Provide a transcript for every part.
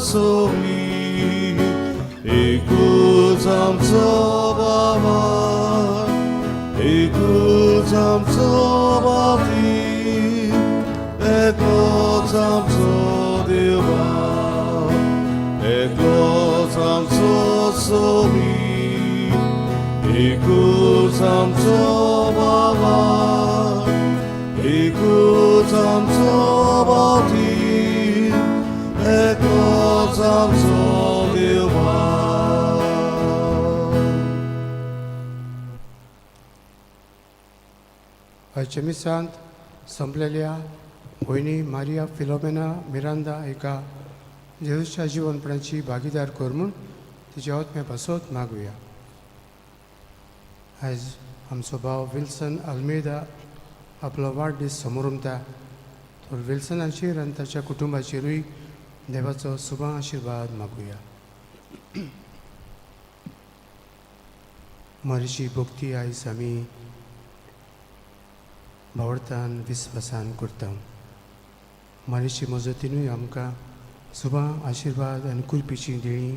सोमी एकूच आमचो बाबा एकूच आमचो बापी एकूच आमचो देवा एकूच आमचो सोमी एकूच आमचो बाबा एकूच आमचो बापी एकूच आमचो देवा. आयच्या मिसांत संपलेल्या भयणी मारिया फिलोमेना मिरांदा एका जेजूच्या जिवनपणाची भागीदार कर म्हूण तिच्या आत्म्या पासत मागुया. आयज आमचो भाव विल्सन आल्मेदा आपलो वाडदीस समोरुमता. तर विल्सनाचेर आनी ताच्या कुटुंबाचेरूय देवाचो सुभां आशिर्वाद मागुया. मारिची भक्ती आयज आमी भावडतान विस्वासान करता. मारिची मजतीनूय आमकां सुभां आशिर्वाद आनी कुर्पीची देणी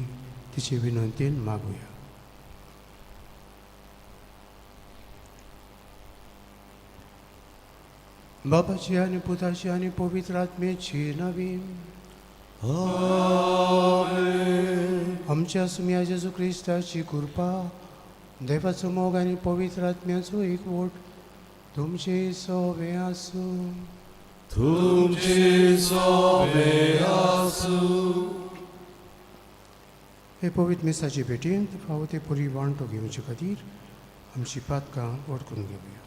तिचे विनंतीन मागुया. बापाची आनी पुताची आनी पवित्र आत्म्याची नवीन आमच्या सुम्या जेजू क्रिस्ताची कृपा देवाचो मोग आनी पवित्र आत्म्याचो एकवट तुमचे सोबे आसूं. तुमचे सोबे आसूं. हे पवित्र मिसाची भेटेंत फावो ते पुरी वांटो घेवचे खातीर आमची पातकां ओडकून घेवया.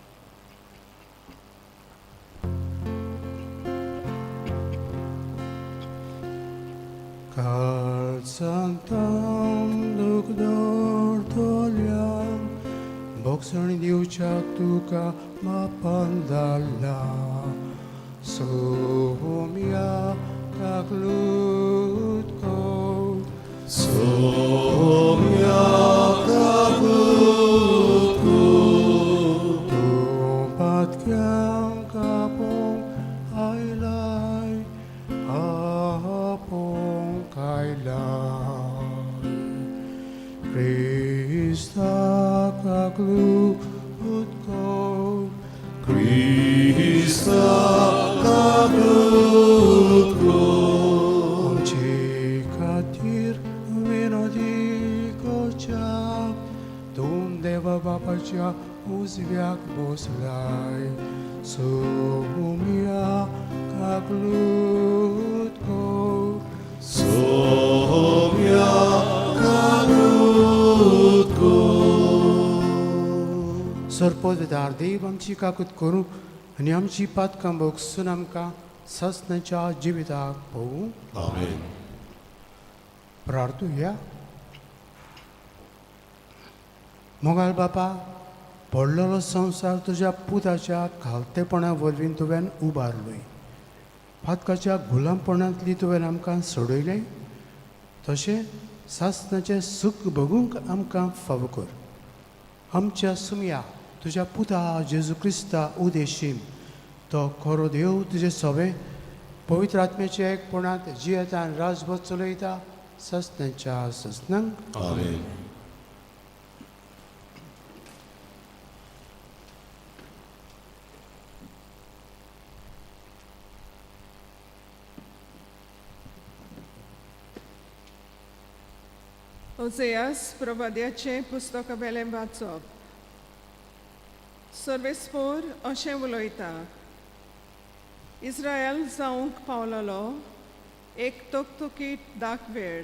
काळजांतां दूख दवरतल्यान बोगसण दिवच्याक तुका बापान धाडला. सोम्या काकलूत कोट सोम्या काकलूत कोट तूं पातक्यांक कापोंक आयलाय आपोंक आयलाय. क्रिस्ताक काकलूत कोट क्रिस्ताक काकलूत कोट आमचे खातीर विनोदी कोचाक तूं देवा बापाच्या उजव्याक बसलाय. सोम्या काकलूत कोट सोम्या काकलूत कोट. सरपददार देव आमची काकूत करूं आनी आमची पातकां बोगसून आमकां ससनाच्या जिविताक पळोवूं. आमेन. प्रार्थुया. मोगाल बापा पडलेलो संवसार तुज्या पुताच्या घालतेपणा वरवीं तुवें उबारलोय. पातकाच्या गुलामपणांतली तुवें आमकां सोडयलें. तशें सासनाचें सूख भोगूंक आमकां फावो कर. आमच्या सुम्या तुज्या पुता जेजू क्रिस्ता उदेशीन तो खरो देव तुजें सोबें पवित्र आत्म्याच्या एकपणांत जियेता आनी राजभर चलयता ससनाच्या ससनांक. आमेन. ओसेयास प्रवाद्याचे पुस्तक वेलें वाचप. सर्वेस्पोर अशें उलयता. इस्रायल जावंक पावलोलो एक तोकतोकीत दाखवेळ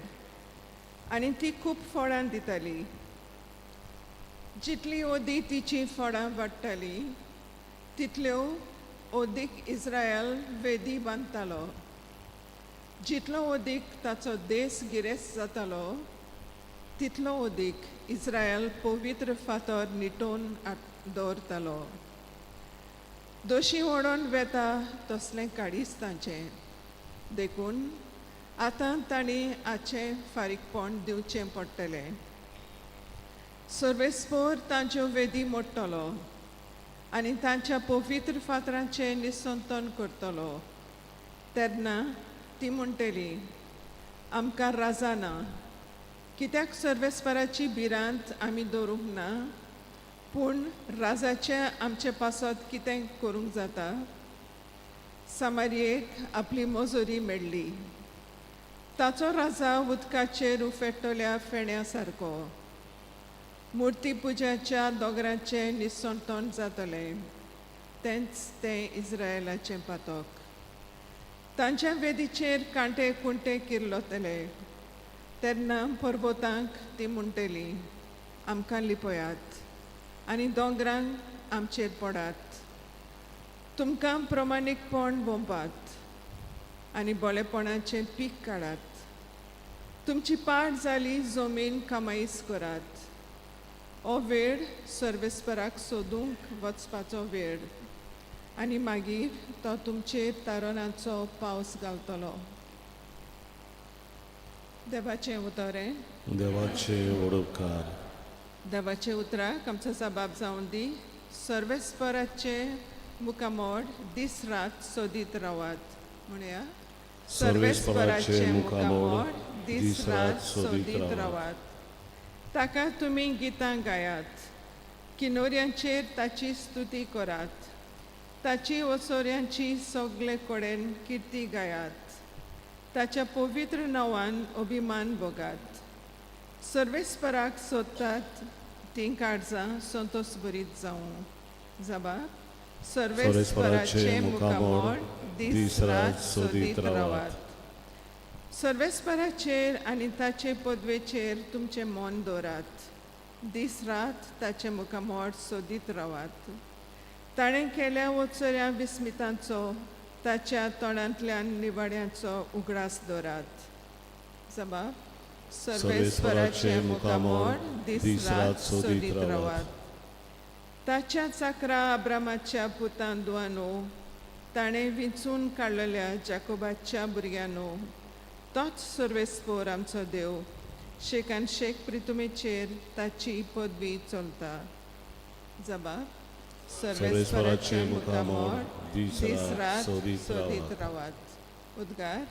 आनी ती खूब फळां दिताली. जितली ओदी तिची फळां वाडटाली तितल्यो ओदीक इस्रायल वेदी बांदतालो. जितलो ओदीक ताचो देश गिरेस्त जातालो तितलो ओदीक इस्रायल पवित्र फातर निटोवन दवरतालो. दोशी ओडोन वेता तसलें काडीच तांचें. देखून आतां तांणी हाचें फारीकपण दिवचें पडटलें. सर्वेस्पोर तांच्यो वेदी मोडटलो आनी तांच्या पवित्र फातरांचें निसंतन करतलो. तेन्ना ती म्हणटली, आमकां राजा ना कित्याक सर्वेस्पराची भिरांत आमी दवरूंक ना पूण राजाचे आमचे पासत कितें करूंक जाता सामारियेक आपली मजुरी मेळ्ळी ताचो राजा उदकाचेर उफेट्टोल्या फेण्या सारको मुर्ती पुजाच्या दोंगराचे निसंतोण जातले तेंच तें इस्रायलाचें पातक तांच्या वेदीचेर कांटे कुंटे किर्लोतले तेन्ना पर्वतांक ती म्हणटली आमकां लिपयात आनी दोंगरांक आमचेर पडात तुमकां प्रमाणीकपण भोंवपात आनी बोळेपणाचें पीक काडात तुमची पाट जाली जमीन कामाईस करात हो वेळ सर्वेस्पराक सोदूंक वचपाचो वेळ आनी मागीर तो तुमचेर तारणाचो पावस घालतलो देवाचें उतोरें देवाचे ओडकार देवाचे उतराक आमचो जबाब जावन दी सर्वेस्पराचे मुखामोड दीस रात सोदीत रावात म्हणया सर्वेस्पराचे मुखामोड दीस रात सोदीत रावात ताका तुमी गितां गायात किनोऱ्यांचेर ताची स्तुती करात ताची ओसोऱ्यांची सगळे कडेन किर्ती गायात ताच्या पवित्र नांवान अभिमान भोगात सर्वेस्पराक सोदतात तीं काळजां संतोश भरीत जावं जबाब सर्वेस्पराचे मुखामोड दीस रात सोदीत रावात सर्वेस्पराचेर आनी ताचे पदवेचेर तुमचें मन दवरात दीस रात ताचे मुखामोड सोदीत रावात ताणें केल्या वचऱ्या विस्मितांचो ताच्या तोंडांतल्यान निवाड्यांचो उगडास दवरात जबाब सर्वेस्पराचे मुखामोड दीस रात सोदीत रावात ताच्या चाकरा अब्रामाच्या पुतां दुआनो ताणें विंचून काडलेल्या जाकोबाच्या भुरग्यानो तोच सर्वेस्पोर आमचो देव शेकान शेक प्रितुमेचेर ताची पदवी चलता जबाब सर्वेस्पराचे मुखामोड दीस रात सोदीत रावात उद्गार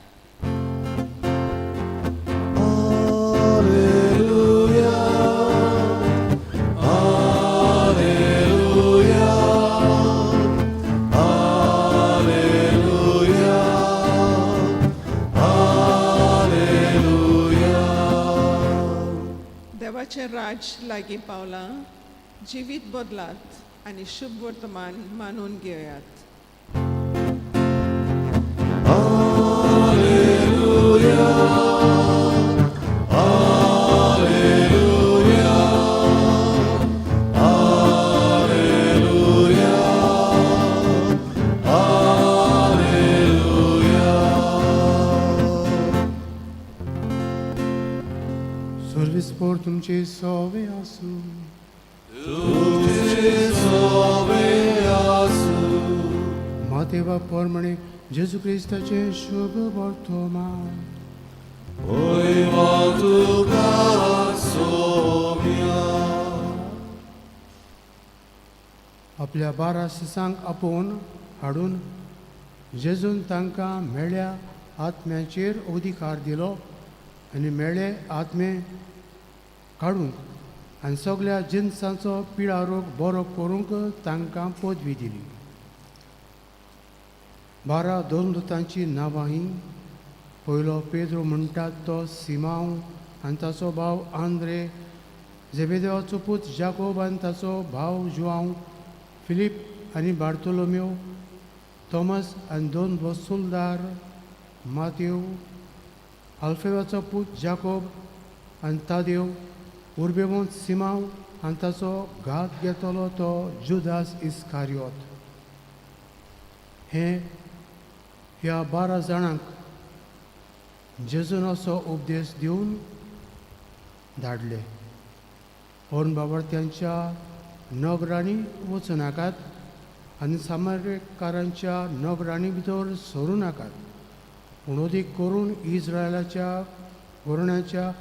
देवाचे राज लागीं पावलां जिवीत बदलात आनी शुभ वर्तमान मानून घेयात सर्वेस्पोर तुमचे सोवे आसूं मातेवा पोरमणे जेजू क्रिस्ताचे शुभ वर्तमान आपल्या बारा सिसांक आपोवन हाडून जेजून तांकां मेळ्या आत्म्याचेर अधिकार दिलो आनी मेळे आत्मे काडूंक आनी सगळ्या जिन्सांचो पिडा रोग बरो करूंक तांकां पदवी दिली 12 दोनदूतांची नांवां ही पयलो पेद्रो म्हणटात तो सिमांव आनी ताचो भाव आंद्रे झेबेदेवाचो पूत जाकोब आनी ताचो भाव जुआंव फिलीप आनी बार्तोलोमेव थॉमस आनी 2 वसूलदार मातेव आल्फेवाचो पूत जाकोब आनी तादेव उर्बेमोंत सिमांव आनी ताचो घात घेतलो तो जुदास इस्कारियोत ह्या 12 जाणांक जेजून असो उपदेश दिवन धाडले ओन बाबर्थ्यांच्या नगरांनी वचूं नाकात आनी सामारिकारांच्या नगरांनी भितर सरूं नाकात पूण अदीक करून इस्रायलाच्या गोरण्याच्या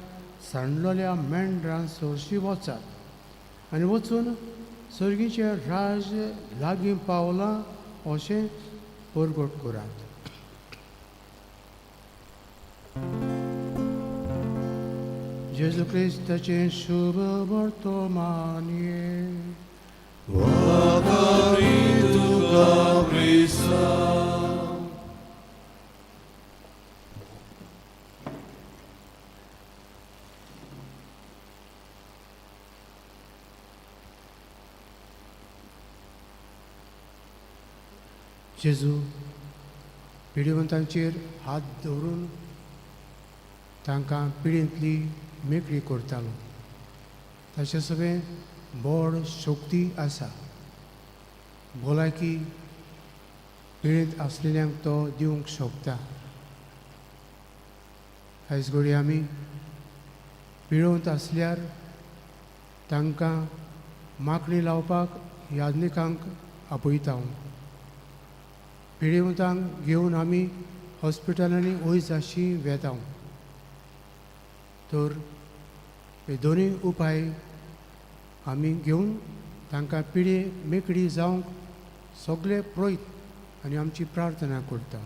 सांडलेल्या मेंढरां सरशी वचात आनी वचून सर्गीचें राज लागीं पावलां अशें परगट करात Gesù Cristoचे शुभ वर्तमाने Wakari tuga prisa. जेजू पिडीवंतांचेर हात दवरून तांकां पिडींतली मेकळी करतालो. ताचें सगळें बळ शक्ती आसा. भलायकी पिडींत आसलेल्यांक तो दिवंक शकता. आयज घडी आमी पिडवंत आसल्यार तांकां माकडी लावपाक याज्ञिकांक आपयता. पिडीवंतांक घेवन आमी हॉस्पिटलांनी वयर जाशी वेता. तर हे दोनूय उपाय आमी घेवन तांकां पिडे मेकळी जावंक सगळे प्रयत्न आनी आमची प्रार्थना करता.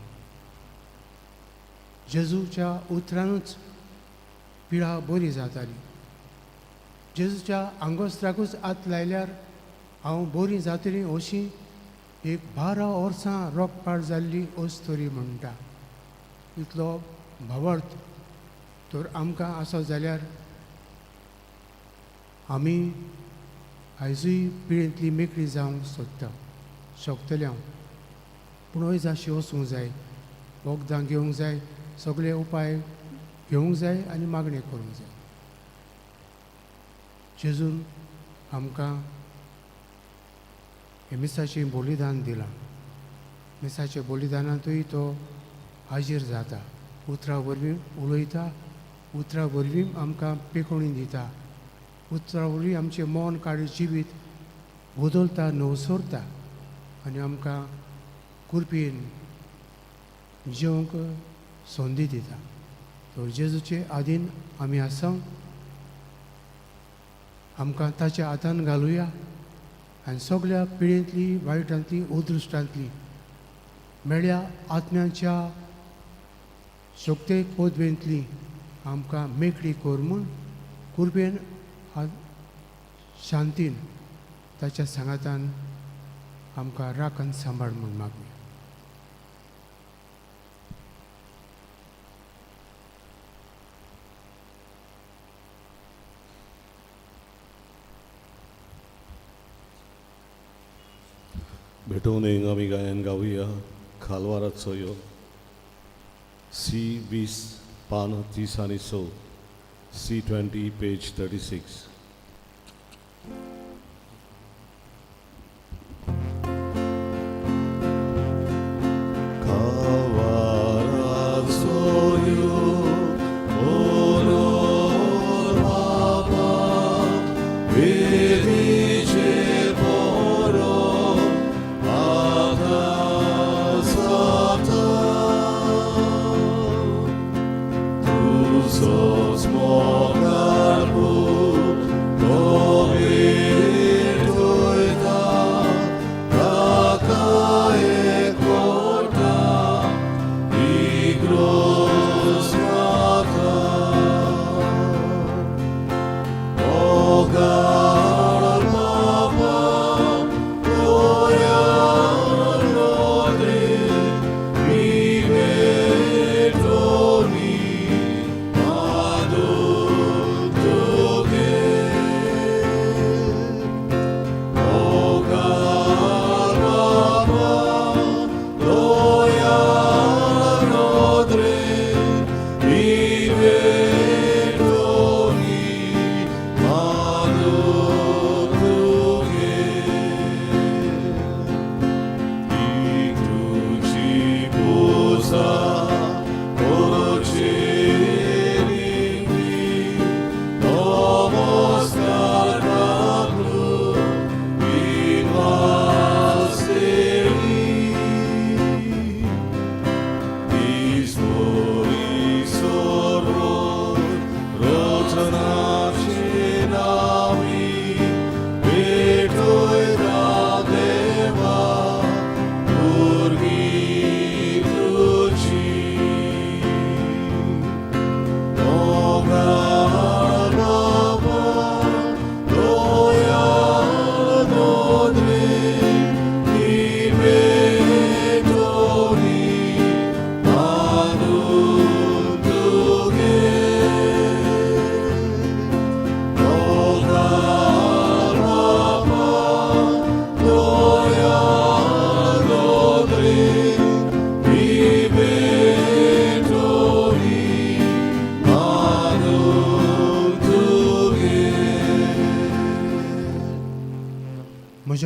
जेजूच्या उतरानूच पिडा बरी जाताली. जेजूच्या आंगोस्त्राकूच हात लायल्यार हांव बरी जातली अशी एक 12 वर्सां रोगपाट जाल्ली अस्तोरी म्हणटा. इतलो भावार्थ तर आमकां आसो जाल्यार आमी आयजूय पिळेंतली मेकळी जावंक सोदता शकतले. हांव पूण हय जाशी वचूंक जाय, वखदां घेवंक जाय, सगळे उपाय घेवंक जाय आनी मागणी करूंक जाय. जेजून आमकां हे मिसाचें बलिदान दिलां. मिसाच्या बलिदानांतूय तो हाजीर जाता. उतरा वरवीं उलयता, उतरा वरवीं आमकां पेखोवणी दिता, उतरा वरवीं आमचें मन काडी जिवीत बदलता, नवसरता आनी आमकां कृपेन जिवंक संदी दिता. तर जेजूचे आदीन आमी आसा. आमकां ताच्या हातान घालुया आनी सगळ्या पिळेंतली, वायटांतली, उदृश्टांतली मेळ्या आत्म्याच्या शक्ते पदवेंतली आमकां मेकळी कर म्हूण कृपेन शांतीन ताच्या सांगातान आमकां राखण सांबाळ म्हूण मागुया. भेटून आमी गायन गावुया खालवाराचो यो C20 पान 30 आनी 6, C20 पेज 36.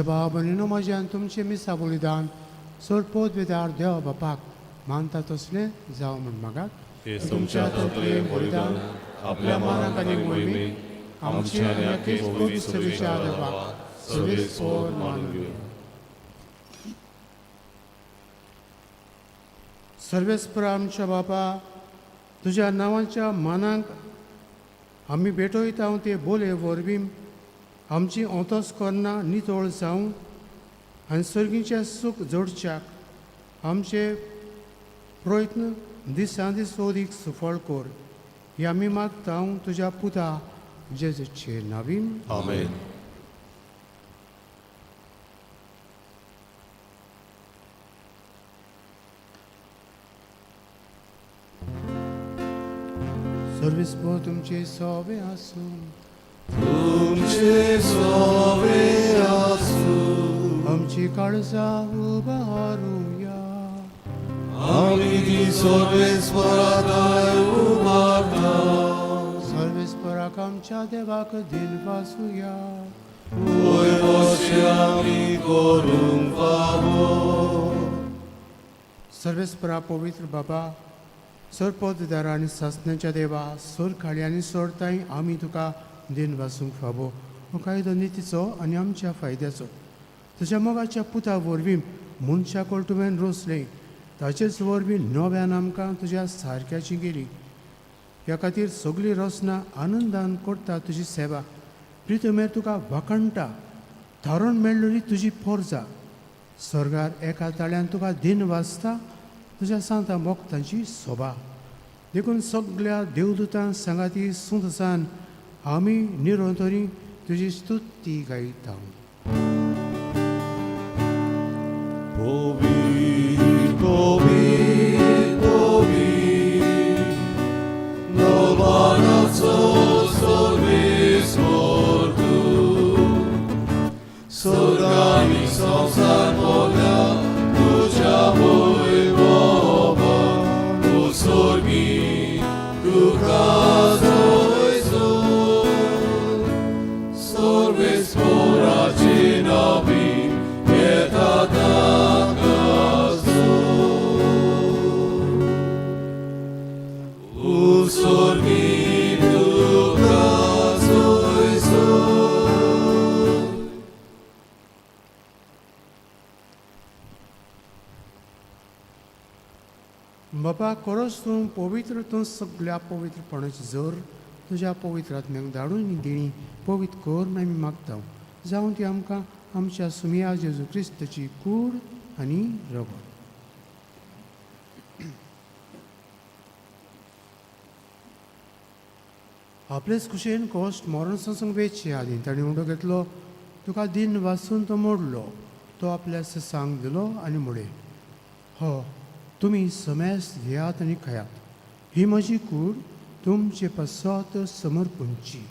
बाब आनी म्हज्यान तुमचें मिसा बलिदान सोडपोत बेदार देव बापाक मानता तसलें जावं म्हण मागात हे तुमच्या तकलें बलिदान आपल्या मानाक आनी मोहिमेक आमची आनी आख्खे पवित्र सभेच्या देवाक सवेस्पर मान घेवं. सर्वेस्पर आमच्या बापा तुज्या नांवाच्या मानांक आमी भेटयता ते बोले वरवीं आमची ओतोस करना नितोळ जावं आनी सर्गीचें सूख जोडच्याक आमचे प्रयत्न दिसान दीस अदीक सफळ कर हे आमी मागता तुज्या पुता जेजूचे नांवीन. आमेन. सर्वेस्पर तुमचे सवे आसूं तुमचे सवे आसूं आमची काळजां उबारूया आमी ती सर्वेस्पराताय उबारता. सर्वेस्पराक आमच्या देवाक दिन वासूया ओय अशें आमी करूंक फावो. सर्वेस्परा पवित्र बाबा सरपददार आनी सासण्याच्या देवा सोर खाळी आनी सोडताय आमी तुका दिन वासूंक फावो हो कायदो नितीचो आनी आमच्या फायद्याचो तुज्या मोगाच्या पुता वरवीं मनशाक तुवें रोसलें ताचेच वरवीं नव्यान आमकां तुज्या सारक्याची गेली. ह्या खातीर सगळीं रचना आनंदान करता तुजी सेवा प्रितमेर तुका वाखणटा थारोन मेळ्ळी तुजी पोरजा स्वर्गार एका ताळ्यान तुका दिन वाचता तुज्या सांता मोगतांची सोबा देखून सगळ्या देवदूतां सांगाती सुंदसान आमी निरंतरी तुजी स्तुती गायता. Povir, povir, povir, nobanaco सर्वेस्पर तू. स्वर्गानी संसार बोल्या तुझ्या वैभवा तू स्वर्गी तुका जोयजो. सर्वेस्पराचे नावी येता बाबा खरोच तूं पवित्र तूं सगळ्या पवित्रपणाची जोर तुज्या पवित्र आत्म्याक धाडून दिणी पवित्र कर म्हूण आमी मागता जावं ती आमकां आमच्या सुमिया जेजू क्रिस्ताची कूड आनी रगत. आपलेच कुशेन कोश्ट मरण संसंग वेचचे आदी ताणें उंडो घेतलो तुका दिन वाचून तो मोडलो तो आपल्या सांग दिलो आनी म्हळे हो तुमी समेस्त घेयात आनी खायात ही म्हजी कूड तुमचे पसत समर्पूंची.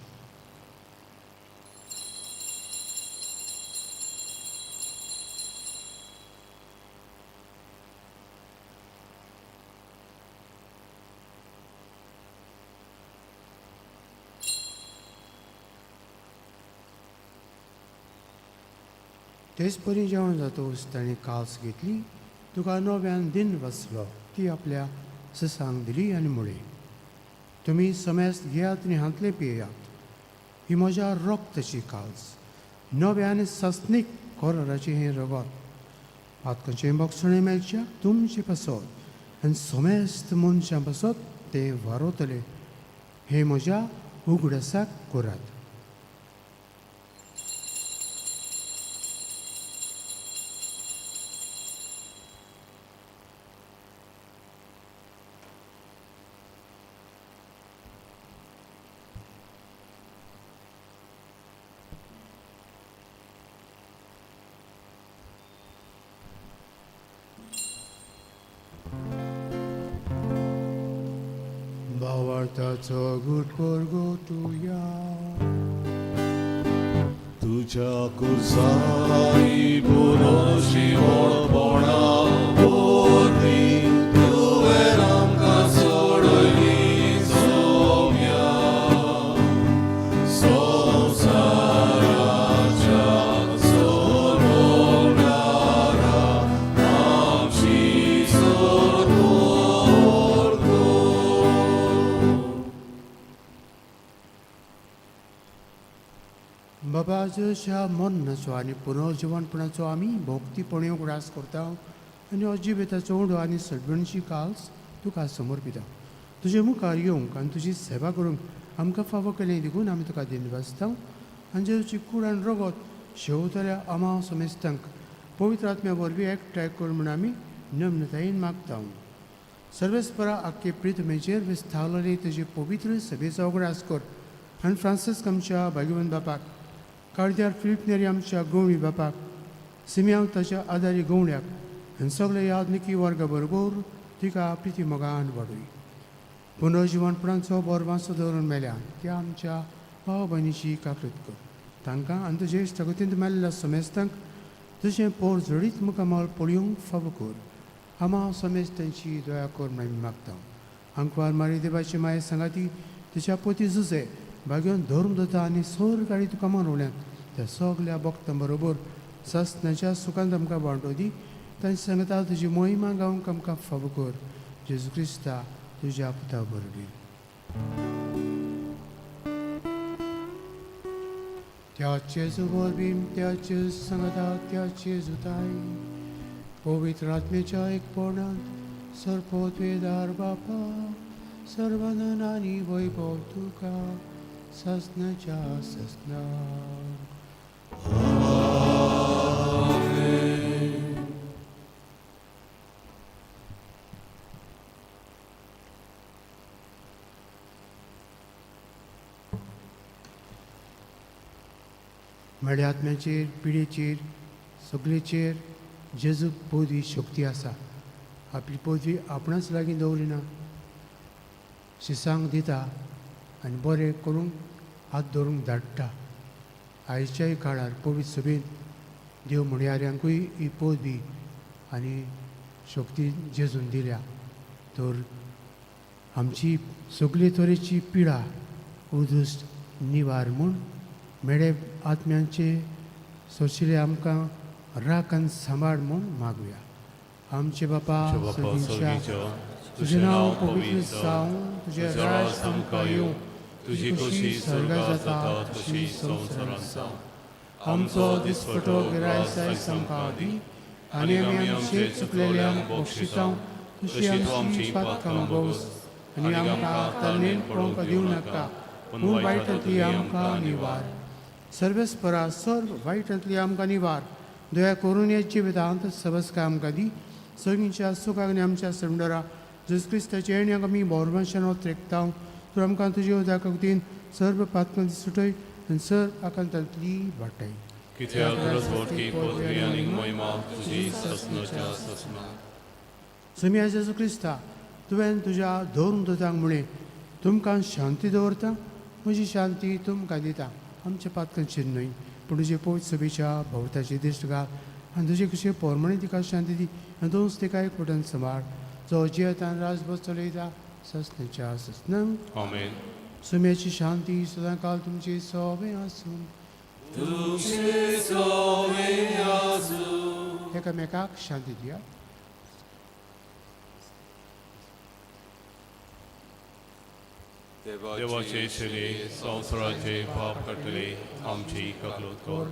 तेच परी जेवण जातोच ताणें कास घेतली तुका नव्यान दिन वचलो ती आपल्या ससांक दिली आनी म्हळें तुमी समेस्त घेयात आनी हातले पियेयात ही म्हज्या रक्ताची कास नव्या आनी सस्नीक कराराचें हें रगत आतकाचें बक्षणें मेळच्या तुमचे पासत आनी समेस्त मनशां पासत तें वारवतलें हें म्हज्या उगडासाक करात. भावार्थाचो घुटभर गोटुया तुझ्या कुर्साई पुरोशी ओळपणा पोरणी तुवें आमकां सोडली सौम्या संवसाराच्या सर्व बाबा जशा मरणाचो आनी पुनर्जीवनपणाचो आमी भोक्तीपणी उगडास करता आनी अजिबेताचो उंडो आनी सडबणची काल्स तुका समर्पिता. तुजे मुखार येवंक आनी तुजी सेवा करूंक आमकां फावो केलें देखून आमी तुका दिनवासता आनी जेजूची कूड आनी रगत शेवतल्या आमा समेस्तांक पवित्र आत्म्या वरवीं एकठांय कर म्हूण आमी नम्रतायेन मागता. सर्वेस्परा आख्खे प्रितमेचेर विस्तारलेली तुजी पवित्र सभेचो उगडास कर आनी फ्रांसीस आमच्या भाग्यवान बापाक, कार्दियाल फिलीप नेरी आमच्या गवळी बापाक, सिमियांक ताच्या आदारी गवण्याक आनी सगळे यादनिकी वर्गा बरोबर तिका प्रिती मोगान वाडूय. पुनर्जीवनपणाचो बोरमासो दवरून मेल्या त्या आमच्या भाव भयणीची काकूत कर. तांकां आनी तुजे इश्टगतींत मेल्ल्या समेस्तांक तुजें पोर जडीत मुखामल पळयोवंक फावो कर. आमा समेस्तांची दया कर म्हणून मागता. अंकवार मारी देवाची माये सांगाती तिच्या पोती झुजे भाग्यान धर्म दता आनी सर गाडी तुका मानवल्यान त्या सगल्या भक्तां बरोबर सस्नाच्या सुखांत आमकां वांटो दी. तांची सांगता तुजी मोहिमा गावंक आमकां फावो कर. जेजू क्रिस्ता तुज्या पुता वरवीं. त्याचे वरवीं त्याचे सांगता त्याचे जुताय पवित्र आत्मेच्या एकपणांत सरपोत वेदार बापा सर्वानंद आनी वैभव तुका सस्नाच्या सस्ना. मेळ्या आत्म्याचेर पिडेचेर सगळेचेर जेजूक पदवी शक्ती आसा. आपली पदवी आपणाच लागीं दवरिना, शिसांक दिता आनी बरें करूंक हात धरूंक धाडटा. आयच्याय काळार पवित्र सभेन देव म्हणयाऱ्यांकूय ही पदवी आनी शक्ती जेजून दिल्या. तर आमची सगळे तरेची पिडा उदुश्ट निवार म्हूण मेळे आत्म्यांचे सोशिले आमकां राख आनी सांबाळ म्हूण मागुया. आमचे बापा सगळींच्या तुजें नांव पवित्र जावं, तुजें राज आमकां येवं, तुजी खुशी स्वर्गांत जाता तशी संवसारांत जावं. आमचो दिसपटो गिरायसाय आमकां दी आनी आमी आमचे चुकलेल्यांक बक्षिता तशी आमची पातकां मागोस आनी आमकां तरणेन पळोवंक दिवं नाका पूण वायटांतली आमकां निवार. सर्वेस्परा सर्व वायटांतली आमकां निवार. दया करून हे जिवितांत सबस्काय आमकां दी. सगळींच्या सुखाक आनी आमच्या संडरा जेजू क्रिस्ताच्या येण्याक आमी बोरमाशान वत्रेकता. तूं आमकां तुजी उदकाक दिन सर्व पातकां सुटय आनी सर्व आकांतांतली वाटाय. कित्याक रजवटी पदवी आनी महिमा तुजी सस्नाच्या सस्ना. सुम्या जेजू क्रिस्ता तुवें तुज्या धर्म दोतांक म्हळें तुमकां शांती दवरता, म्हजी शांती तुमकां दिता. आमच्या पातकांचेर न्हय पूण तुजे पवित्र सभेच्या भोवताची दिश्ट घाल आनी तुजे कशें पोरमणें तिका शांती दी आनी दोस तिका एकवटान सांबाळ. जो जियेतान राजभर चलयता सस्नाच्या सस्नांक. आमेन. सुम्याची शांती सदां काल तुमचे सवे आसूं. एकामेकाक शांती दिया. देवाचे इश्वरे संवसाराचे पाप कटले आमची कबूल कर.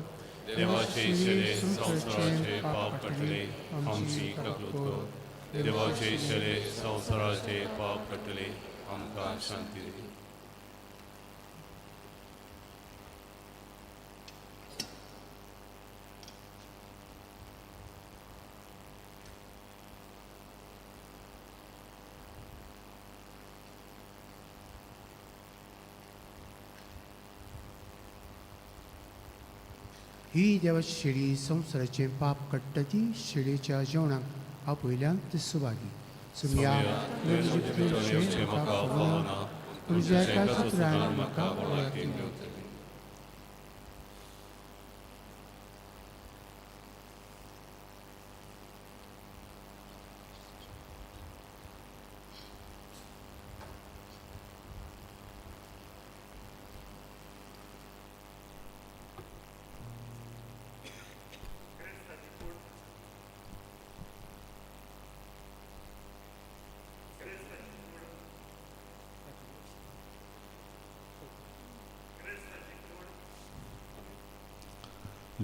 देवाचे इश्वरे संवसाराचे पाप कटले आमची कबूल कर. देवाचे इश्वरे संवसाराचे पाप कटले आमकां शांती दी. ही देवाची शेळी संवसाराचें पाप काडटा ती शेळयेच्या जेवणाक आपयल्यान ती सुवागी. सुम्या तुजें म्हाका पावना तुज्या एका सुत्रान म्हाका वळख दिली.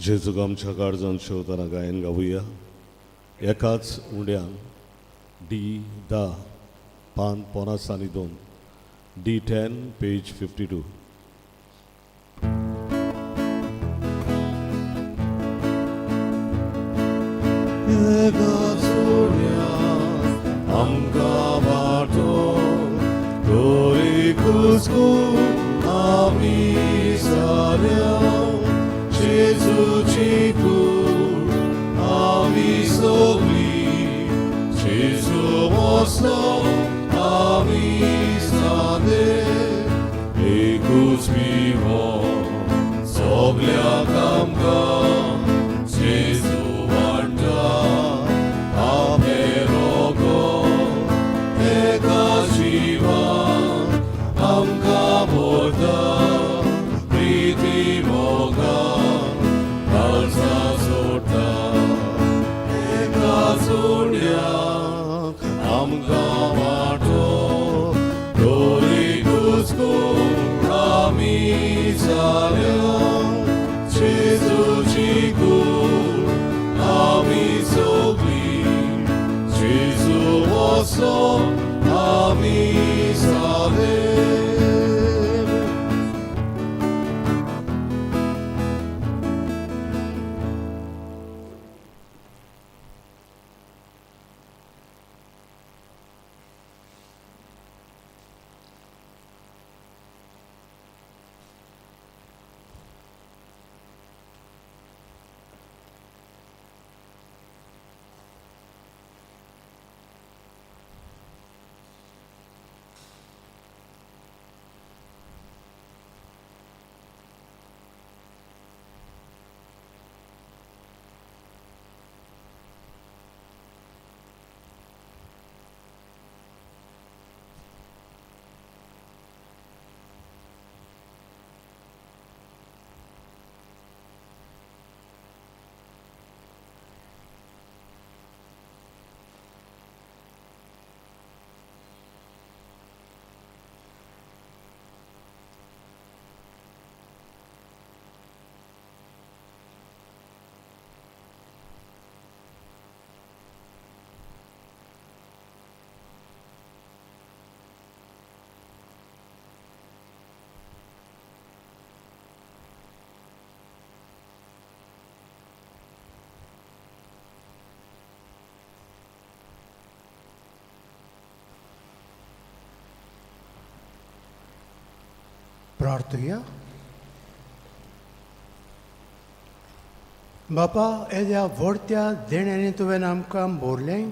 जेजूक आमच्या काळजांत शेवताना गायन गावुया. एकाच उंड्यान D10 पान 52 D10 पेज 52. एकाच उंड्यान आमकां वाटो दोरी कुसकून आमी साऱ्या जेजूची कूड आमी सगळीं जेजू वचलो आमी सादे एकूच पिवो सगळ्याक आमकां जेजू वाडटा आपले रोगो एका जिवान आमकां भरता प्रिती मोगान काळजा सोडटा एकाच उंड्याक आमकां वाटो दोरी कुसकून आमी जाल्या जेजूची कूड आमी सगळीं जेजू वचलो आमी सादे. प्रार्थूया. बापा, येद्या व्हडत्या देण्यांनी तुवें आमकां भोरलें.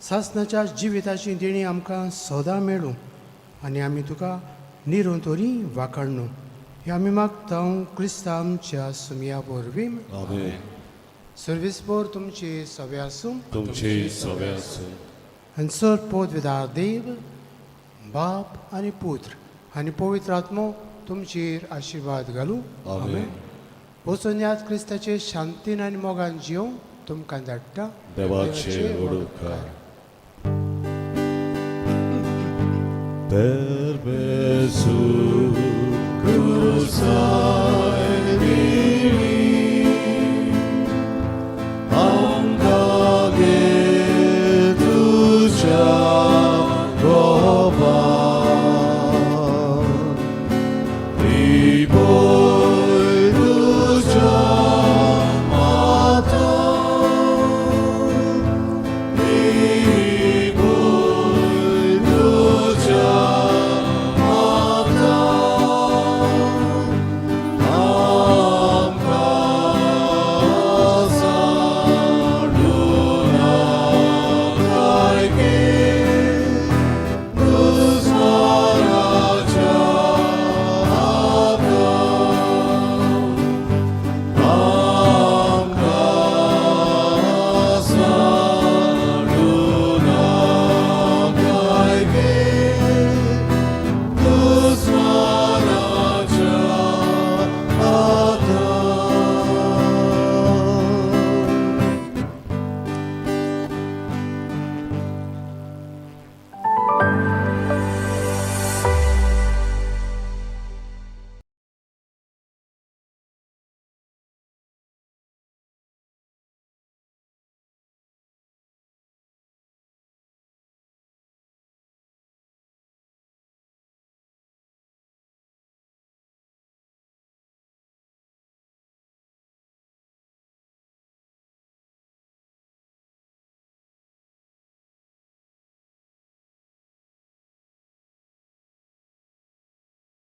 सासणाच्या जिविताची देणी आमकां सदां मेळूं आनी आमी तुका निरंतरी वाखाणू. हे आमी मागता क्रिस्ता आमच्या सुमया वरवीं. आमेन. सर्वेस्पोर तुमची सव्या आसूं. तुमची सव्या आसूं. आनी सर पोदविदार देव, बाप आनी पुत्र आनी पवित्र आत्मो तुमचेर आशिर्वाद घालूं. आमेन. वचून याद क्रिस्ताचे शांतीन आनी मोगान जियोंक तुमकां धाडटा. देवाचे वडोवकार. Per Jesús